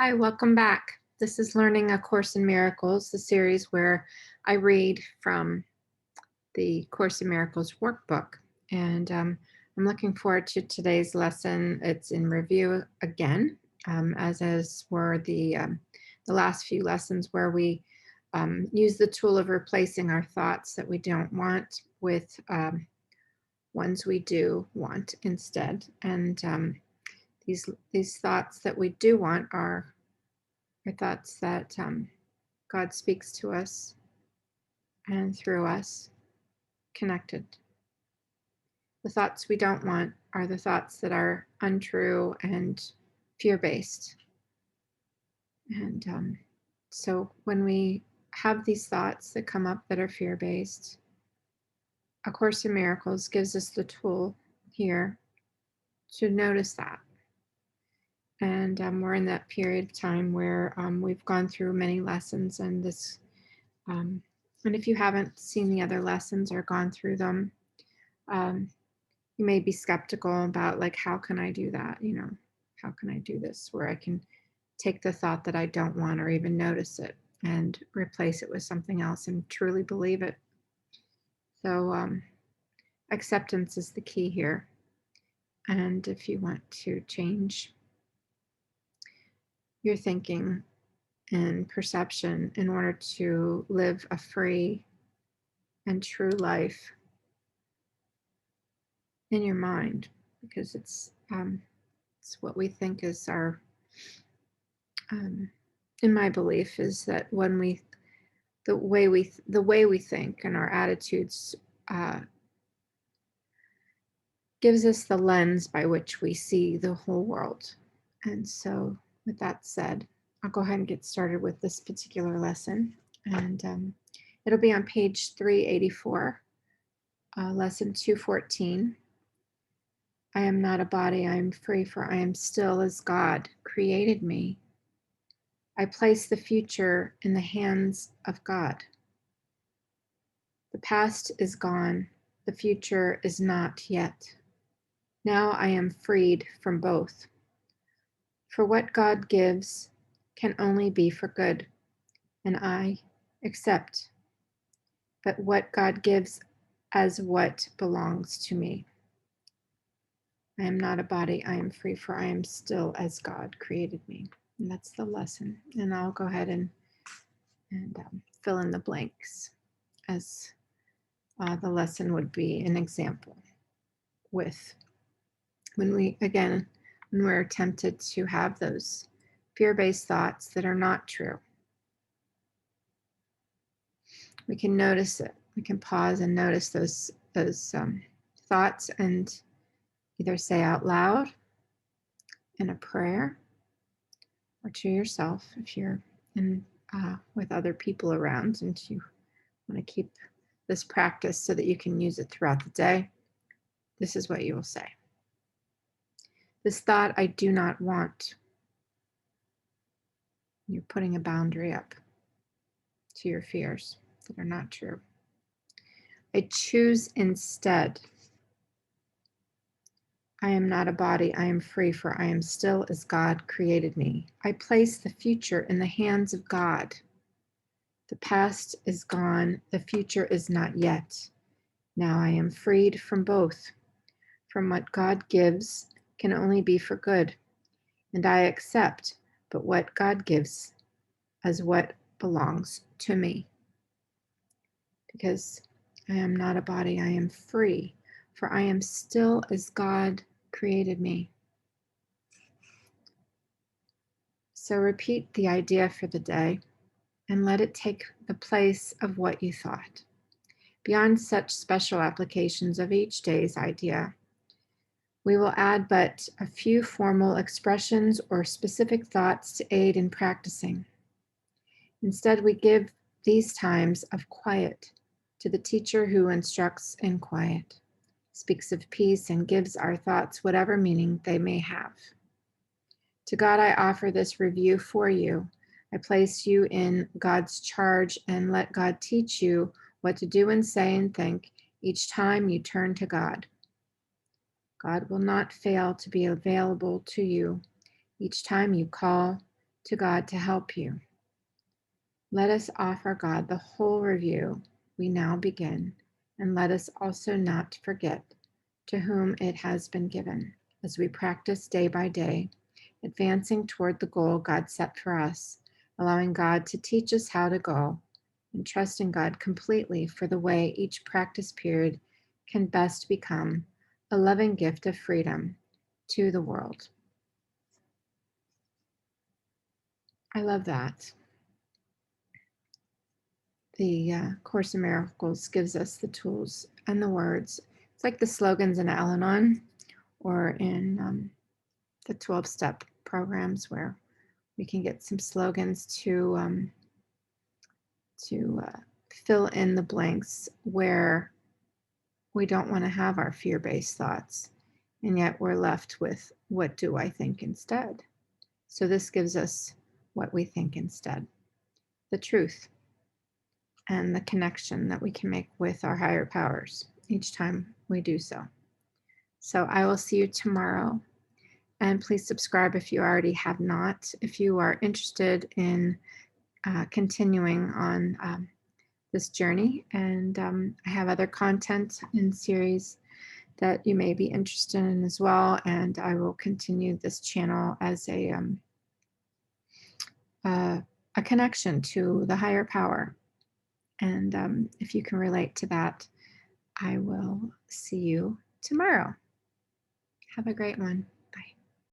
Hi, welcome back. This is Learning A Course in Miracles, the series where I read from the Course in Miracles workbook. And I'm looking forward to today's lesson. It's in review again, as were the last few lessons where we use the tool of replacing our thoughts that we don't want with ones we do want instead. And these thoughts that we do want are thoughts that God speaks to us and through us connected. The thoughts we don't want are the thoughts that are untrue and fear-based. And so when we have these thoughts that come up that are fear-based, A Course in Miracles gives us the tool here to notice that. And we're in that period of time where we've gone through many lessons, and and if you haven't seen the other lessons or gone through them, um, you may be skeptical about, like, how can I do that? How can I do this where I can take the thought that I don't want or even notice it and replace it with something else and truly believe it? So acceptance is the key here. And if you want to change your thinking and perception in order to live a free and true life in your mind, because it's what we think is our in my belief is that when we the way we think and our attitudes uh, gives us the lens by which we see the whole world. And so with that said, I'll go ahead and get started with this particular lesson, and it'll be on page 384, lesson 214. I am not a body, I am free, for I am still as God created me. I place the future in the hands of God. The past is gone, the future is not yet. Now I am freed from both. For what God gives can only be for good, and I accept but what God gives as what belongs to me. I am not a body, I am free, for I am still as God created me. And that's the lesson. And I'll go ahead and fill in the blanks as the lesson would be an example with when we're tempted to have those fear-based thoughts that are not true. We can notice it. We can pause and notice those thoughts and either say out loud in a prayer or to yourself if you're in with other people around and you want to keep this practice so that you can use it throughout the day. This is what you will say. This thought I do not want. You're putting a boundary up to your fears that are not true. I choose instead. I am not a body, I am free, for I am still as God created me. I place the future in the hands of God. The past is gone, the future is not yet. Now I am freed from both. From what God gives can only be for good, and I accept but what God gives as what belongs to me. Because I am not a body, I am free, for I am still as God created me. So repeat the idea for the day and let it take the place of what you thought. Beyond such special applications of each day's idea, we will add but a few formal expressions or specific thoughts to aid in practicing. Instead, we give these times of quiet to the teacher who instructs in quiet, speaks of peace, and gives our thoughts whatever meaning they may have. To God I offer this review for you. I place you in God's charge and let God teach you what to do and say and think each time you turn to God. God will not fail to be available to you each time you call, to God to help you. Let us offer God the whole review we now begin, and let us also not forget to whom it has been given, as we practice day by day, advancing toward the goal God set for us, allowing God to teach us how to go, and trusting God completely for the way each practice period can best become a loving gift of freedom to the world. I love that. The Course in Miracles gives us the tools and the words. It's like the slogans in Al Anon or in the 12-step programs where we can get some slogans to fill in the blanks where we don't want to have our fear-based thoughts, and yet we're left with, what do I think instead? So this gives us what we think instead, the truth, and the connection that we can make with our higher powers each time we do so. So I will see you tomorrow. And please subscribe if you already have not. If you are interested in continuing on this journey, and I have other content in series that you may be interested in as well. And I will continue this channel as a connection to the higher power. And if you can relate to that, I will see you tomorrow. Have a great one.